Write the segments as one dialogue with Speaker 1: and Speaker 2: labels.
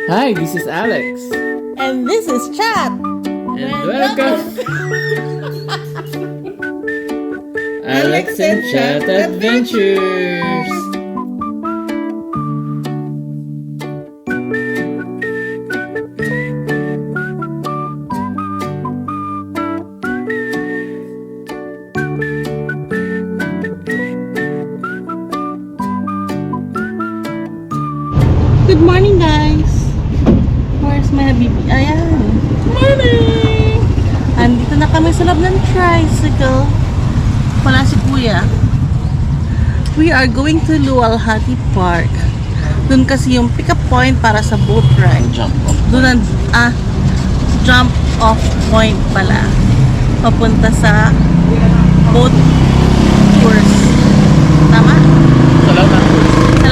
Speaker 1: Hi, this is Alex.
Speaker 2: And this is Chat.
Speaker 1: And welcome. Alex and Chat Adventures.
Speaker 2: Good morning, guys. Where's my baby? Ayan. Morning! Andito na kami sa loob ng tricycle. Wala si Kuya. We are going to Luwalhati Park. Doon kasi yung pick-up point para sa boat ride. Doon jump off point pala. Papunta sa boat tours. Tama? Sa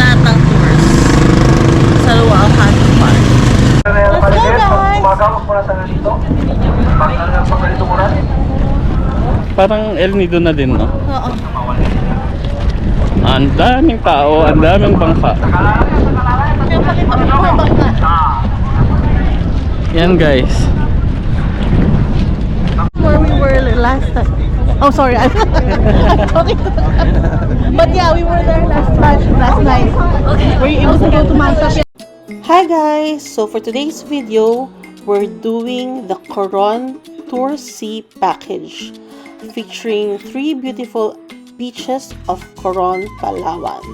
Speaker 2: lahat ng tours. Sa Luwalhati Park. Let's go, guys!
Speaker 1: Parang El Nido na din, no?
Speaker 2: Oo.
Speaker 1: Ang daming tao, ang daming bangka.
Speaker 2: Kaya pakita mo yung bangka.
Speaker 1: Yan, guys.
Speaker 2: Where we were last time. Oh, sorry. I'm talking to But yeah, we were there last night. Okay. Were you able to go to Mount Tapia? Hi guys! So for today's video, we're doing the Coron Tour C package featuring 3 beautiful beaches of Coron, Palawan.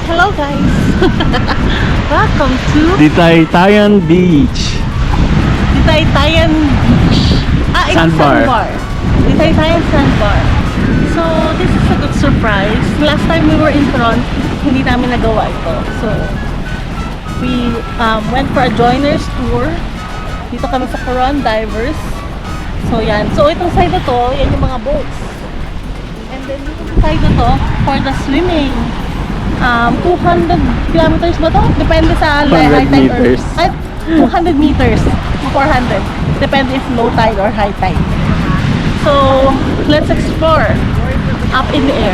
Speaker 2: Hello guys! Welcome to
Speaker 1: Ditaytayan Beach.
Speaker 2: Ditaytayan Beach. It's
Speaker 1: Sandbar.
Speaker 2: Sandbar. Ditaytayan Sandbar. So, this is a good surprise. Last time we were in Coron, hindi namin nagawa ito. So, we went for a joiners tour. Dito kami sa Coron Divers. So, yan. So, itong side na to, yan yung mga boats. And then, itong side na to, for the swimming. 200 kilometers ba to? Depende sa high tide or...
Speaker 1: meters.
Speaker 2: 200 meters to 400. Depende if low tide or high tide. So, let's explore up in the air.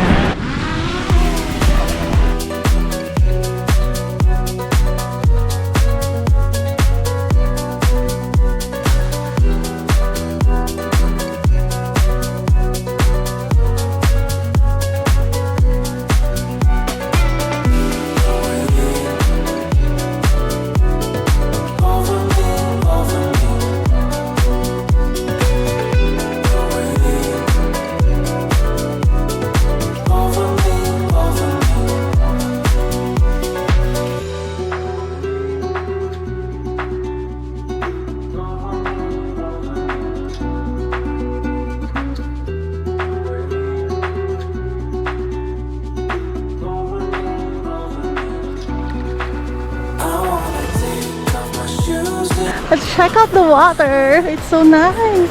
Speaker 2: Let's check out the water. It's so nice.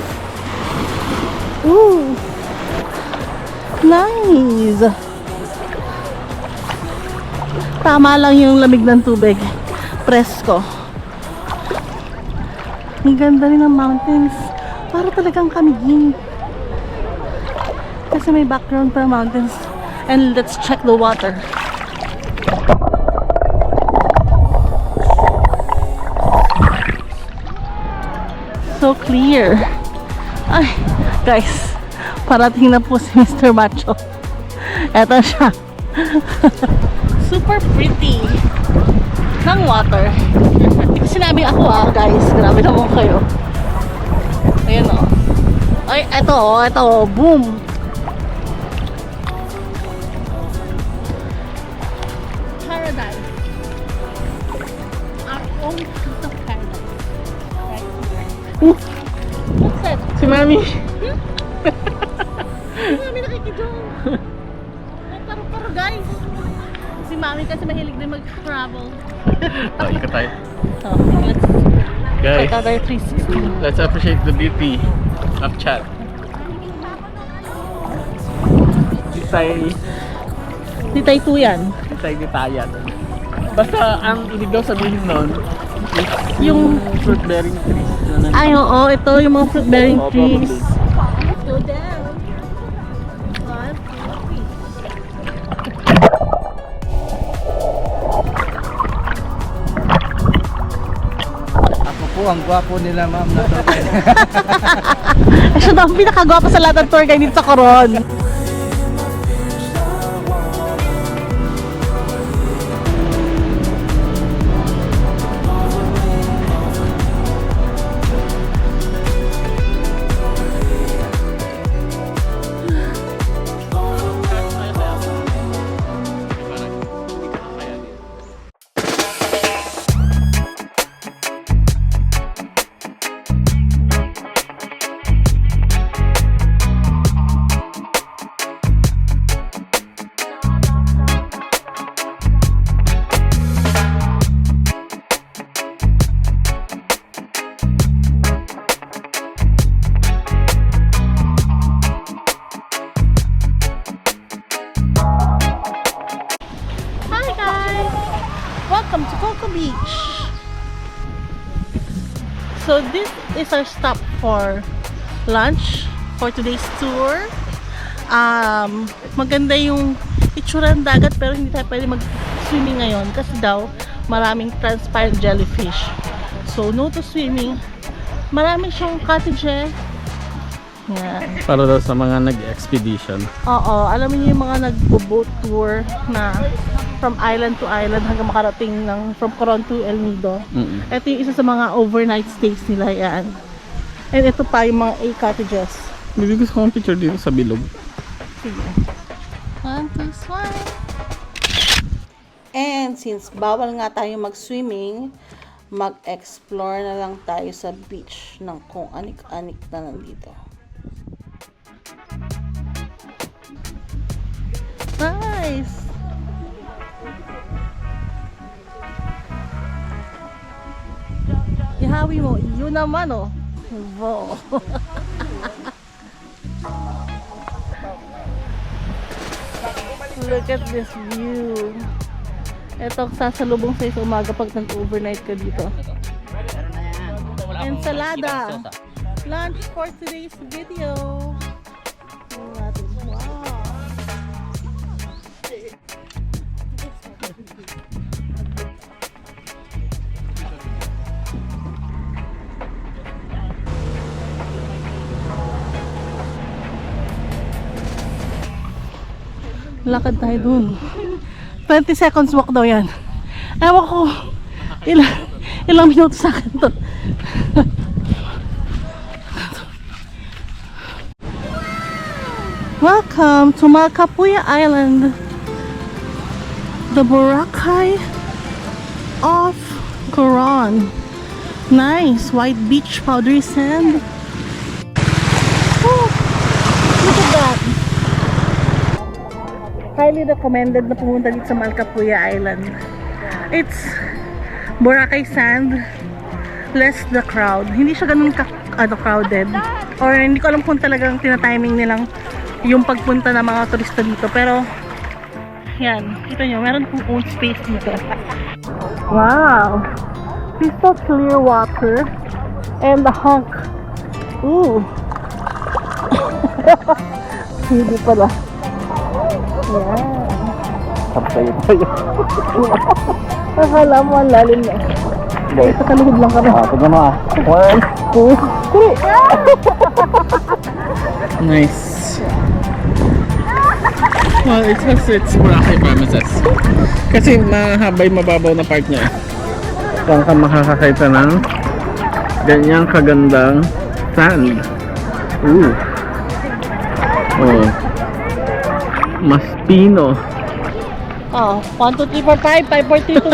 Speaker 2: Ooh. Nice. Tama lang yung lamig ng tubig. Presko. Ang ganda rin ng mountains. Para talagang kamigin. Kasi may background pa mountains. And let's check the water. So clear. Ay, guys, parating na po si Mr. Macho. Eto siya. Super pretty ng water. Ito sinabi ako guys. Grabe naman kayo. Ayan o. Ay, eto. Boom. Paradise. Our own piece of paradise. Right here. What's that?
Speaker 1: Si Mami.
Speaker 2: Si Mami nakikidong. Ay, paru-paro guys. Si Mami kasi mahilig din mag-travel.
Speaker 1: Ikot tayo.
Speaker 2: So, let's
Speaker 1: Guys,
Speaker 2: check out our 360.
Speaker 1: let's appreciate the beauty of Chat.
Speaker 2: Titay Tuyan.
Speaker 1: Ditayan. Basta ang ibig daw sabihin nun,
Speaker 2: Yung,
Speaker 1: fruit bearing trees.
Speaker 2: ay oo, ito yung mga fruit bearing
Speaker 1: Oo,
Speaker 2: trees.
Speaker 1: probably.
Speaker 2: Go down. 1, 2, 3.
Speaker 3: Ako po ang gwapo nila, ma'am. Na to.
Speaker 2: Siya daw ang pinakagwapo sa lahat ng tour guide dito sa Coron. Hi guys! Welcome to Coco Beach. So this is our stop for lunch for today's tour. Maganda yung itsura ng dagat pero hindi tayo pwede mag-swimming ngayon kasi daw maraming transparent jellyfish. So no to swimming. Marami siyang cottages. Yan.
Speaker 1: Para daw sa mga nag-expedition.
Speaker 2: Oo, alam niyo yung mga nagbo-boat tour na from island to island hanggang makarating ng from Coron to El Nido. Ito yung isa sa mga overnight stays nila yan. And ito pa yung mga cottages.
Speaker 1: Bibigyan ko ng picture dito sa bilog.
Speaker 2: Sige. 1, 2, swim! And since bawal nga tayo mag-swimming, mag-explore na lang tayo sa beach ng kung anik-anik na nandito. Nice! Ihawi mo, yun naman oh. Wow. Look at this view. Ito ang sasalubong sa umaga pag nag-overnight ka dito. Ensalada. Lunch for today's video. Wow. Lakad tayo dun. 20 seconds walk daw yan. Ewan ko, ilang minuto sa akin to. Welcome to Malcapuya Island. The Boracay of Coron. Nice, white beach, powdery sand. Oh, look at that. Highly recommended na pumunta dito sa Malcapuya Island. It's Boracay sand, less the crowd. Hindi siya ganun crowded. Or hindi ko alam kung talagang tinatiming nilang yung pagpunta ng mga turista dito. Pero, yan. Kita nyo, meron pong own space dito. Wow! Crystal clear water and the hunk. Ooh! Hindi pala. Yan.
Speaker 1: Kapsay tayo.
Speaker 2: Akala mo ang lalim na. Sa kaluhod lang kami.
Speaker 1: Tignan mo ah. 1, 2, 3. Nice. Well, it's Boracay Promises. Kasi mahabay mababaw na part niya. Saan ka makakakita ng ganyang kagandang sand. Ooh. Oh. Maspino.
Speaker 2: Oh, 1, 2, 3, 4, 5, 5, 4, 3, 2,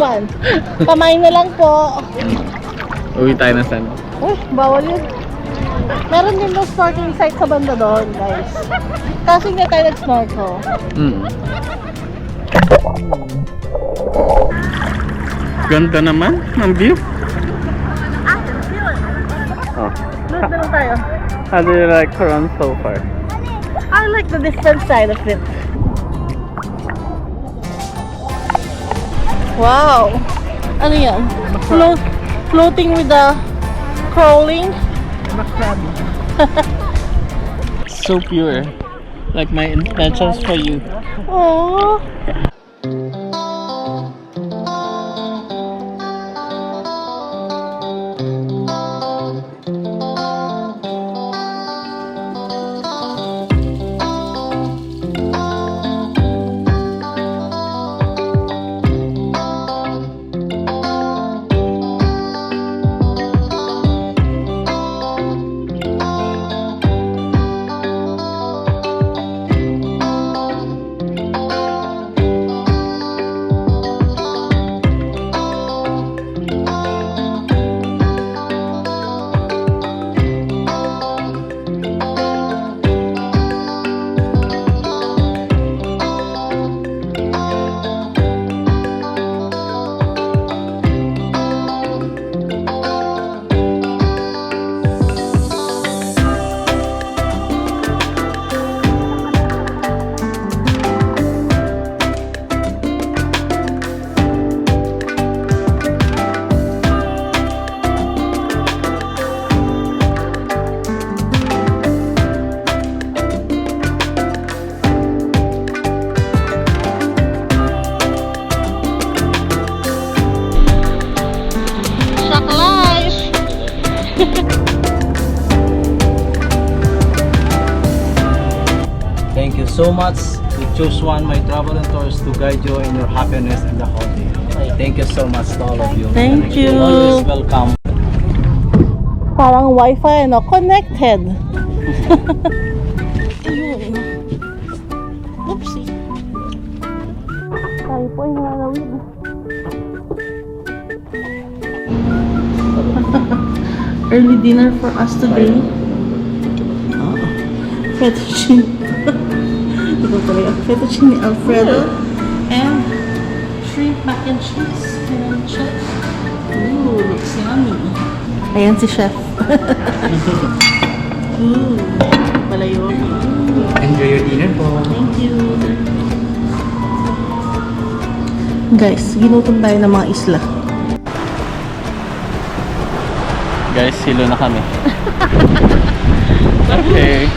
Speaker 2: 1. Kamay na lang po.
Speaker 1: Uwi tayo na sand.
Speaker 2: Uy, bawal yun. Meron din daw snorkeling site sa banda doon, guys. Kasi hindi tayo nag-snorkel.
Speaker 1: Ganda naman ng view. Oh.
Speaker 2: Look na lang tayo.
Speaker 1: How do you like Coron so far?
Speaker 2: I like the different side of it. Wow! Ano yan? Floating with the crawling?
Speaker 1: I'm a crab. So pure. Like my intentions for you.
Speaker 2: Aww.
Speaker 3: Thank you so much to Choose One My Travel and Tours to guide you in your happiness and the holiday. Thank you so much to all of you.
Speaker 2: Thank you.
Speaker 3: Always welcome.
Speaker 2: Parang wifi, no? Connected. Ayun. Oopsie. Tayo po ay nanganawid. Early dinner for us today. Fettuccine. Ito talaga. Fettuccine Alfredo. And shrimp mac and cheese. And chef. Ooh, looks yummy. Ayan si chef. Ooh, palayo.
Speaker 3: Enjoy your dinner po.
Speaker 2: Thank you. Guys, ginutom tayo ng mga isla.
Speaker 1: Guys, silo na kami. Okay.